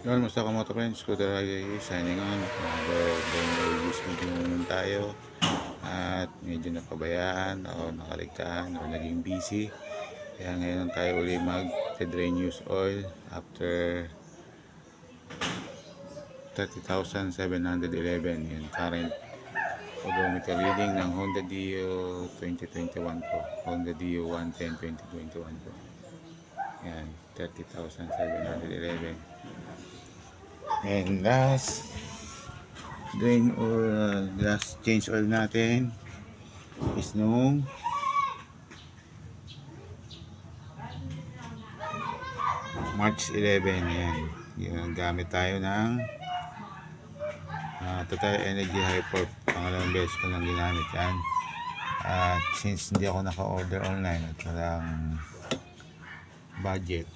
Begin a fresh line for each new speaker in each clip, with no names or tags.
Yun, basta ka motor friends, Scooter Highway, signing on. Reviews medyo naman tayo. At medyo napabayaan o nakaligtaan o naging busy. Kaya ngayon tayo uli mag-drain use oil after 30,711 yung current odometer reading ng Honda Dio 2021 po. Honda Dio 110 2021 po. Yan, 30,711. And last change oil natin is nung March 11. Yan, yung gamit tayo ng Total Energy Hyper. Pangalawang beses ko nang ginamit yan. At since hindi ako naka-order online at walang budget,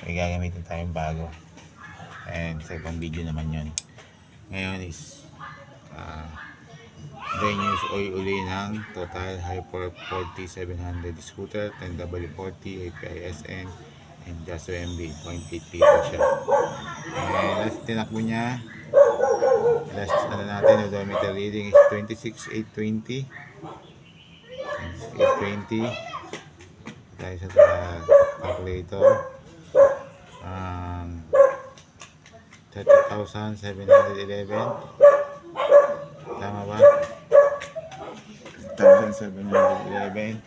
may gagamitin tayong bago. And sa ibang video naman yun. Ngayon is drain use oil uli ng Total Hyper 4700 scooter, 10W40, API-SN, and Just MB, 0.8 liter siya. And last tinakbo niya, last natin, odometer reading is 26,820. 26,820 tayo sa calculator. 30,711. Tama ba? 30,711.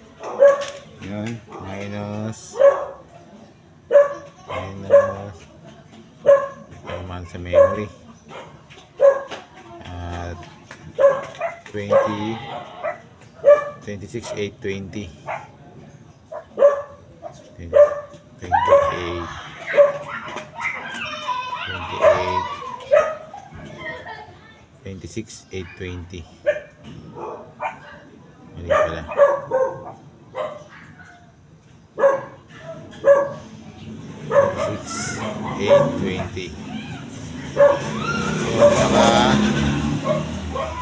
Yun, minus naman sa memory at 26,820. 26,820. Mali pala. 26,820. So,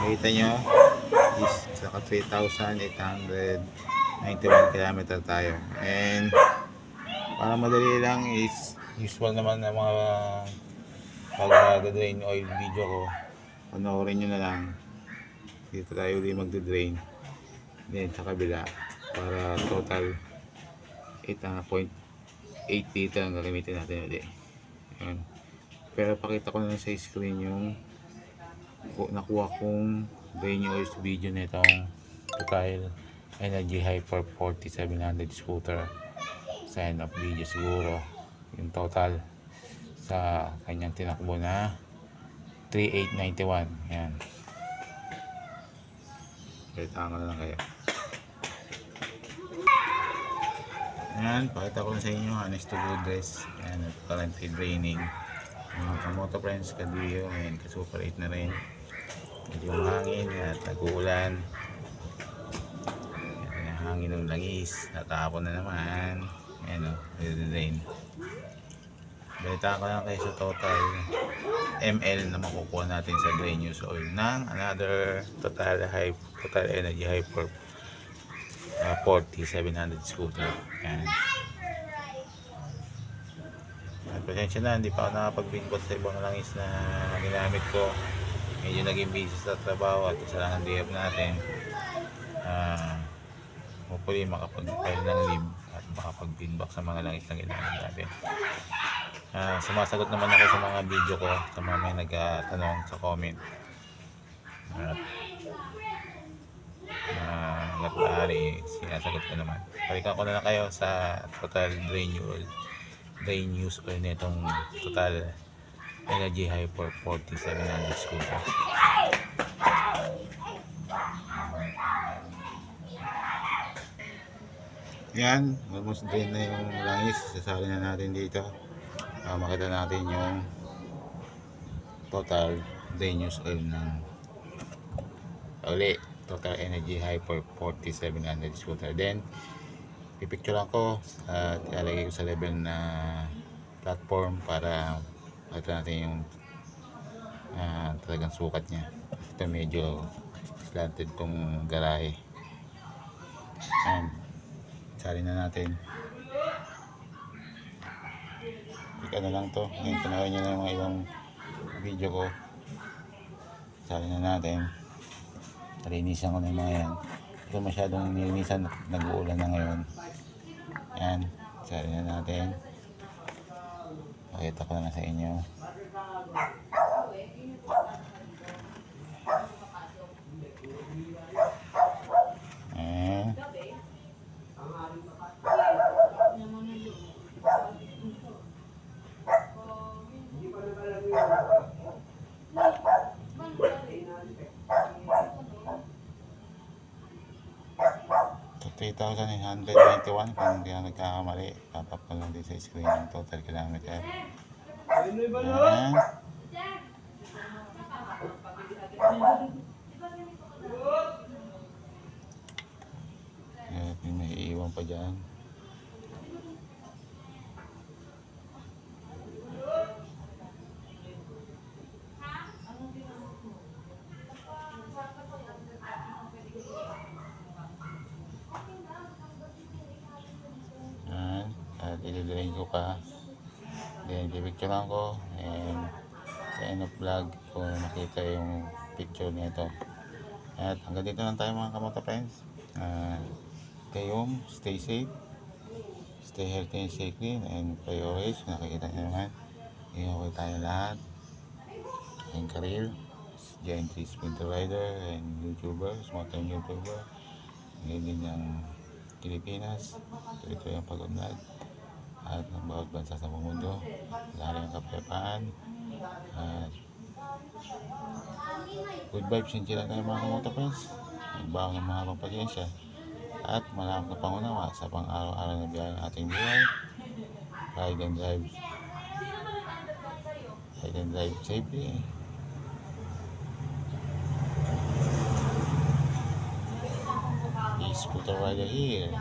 nakita nyo is saka 3,891 km tayo. And para madali lang is usual naman na mga pag-drain oil video ko, panoorin nyo na lang. Dito tayo ulit magde-drain, then sa kabila, para total 8.8 liter ang gagamitin natin ulit. Yun. Pero pakita ko na lang sa screen yung nakuha kong drain oil video na itong Total Energy Hyper 4700 scooter. Sa end of video siguro yung total sa kanyang tinakbo na 3,891. Yan, kailangan ko na lang kayo. Yan, pakita ko na sa inyo honest to goodness. Yan, currently draining mga kamoto friends, Dio, and ka-super 8 na rin. Medyo hangin at nag-uulan. Yan, hangin ng langis, natapon na naman. Ayan o, drain. Balita ko lang kayo sa total ml na makukuha natin sa drain use oil ng another Total Energy Hyper 4700 scooter. Ayan. At pasensya na, hindi pa ako nakapag-binbot sa ibang langis na ginamit ko. Medyo naging busy sa trabaho at isa lang ang day off natin. Hopefully makapag-file ng leave at makapag-binbox sa mga langis na ginamit natin. Sumasagot naman ako sa mga video ko, sa mga may nagtanong sa comment. At nagpahari, sinasagot ko naman. Balikan ko na lang kayo sa total drain use oil nitong Total Energy Hyper 4700 scooter. Yan, almost drain na yung langis. Sasali na natin dito. Makita natin yung total drain use oil ng Total Energy Hyper 4700 scooter. Then pipicturean ko at ilalagay ko sa level na platform para makita natin yung talagang sukat niya. Ito medyo slanted tong garahe. Sali na natin. quick ano lang to. Ngayon panoorin nyo na yung mga ibang video ko. Sali na natin. Nalinisan ko na yung mga yan. Ito masyadong nilinisan, nag-uulan na ngayon. Yan, sali na natin. Pakita ko na sa inyo. Ayan. So, 3,991 kung hindi ako nagkakamali. Papap ko lang din sa screen yung total kilometer. Ayan. Ayan, may iiwan pa dyan. Ayan. At i-drain ko pa. Then, pipicturean ko. And sa end of vlog kung makita yung picture nito. At hanggang dito lang tayo mga kamoto friends. Stay home, stay safe, stay healthy and stay clean, and pray always. Nakikita nyo naman, okay tayo lahat. Ang career, Giant Sprinter Rider and YouTuber, small time YouTuber. Ngayon din ng Pilipinas, ito yung pag-unlad at ng bawat bansa sa mundo. Lari ang kapayapaan at good vibes yung sila tayo mga kamoto friends. Nagbawa ng mga pampasyensya at malawak na pangunawa sa pang-araw-araw na biyahe ng ating buhay. Ride and drive safely. Scooter Rider here,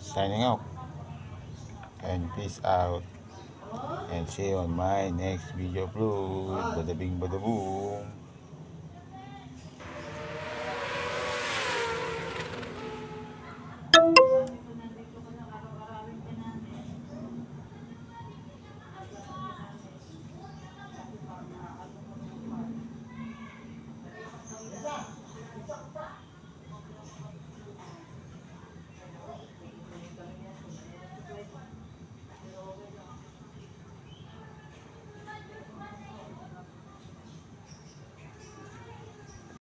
signing out, and peace out, and see you on my next video upload. Bada bing bada boom.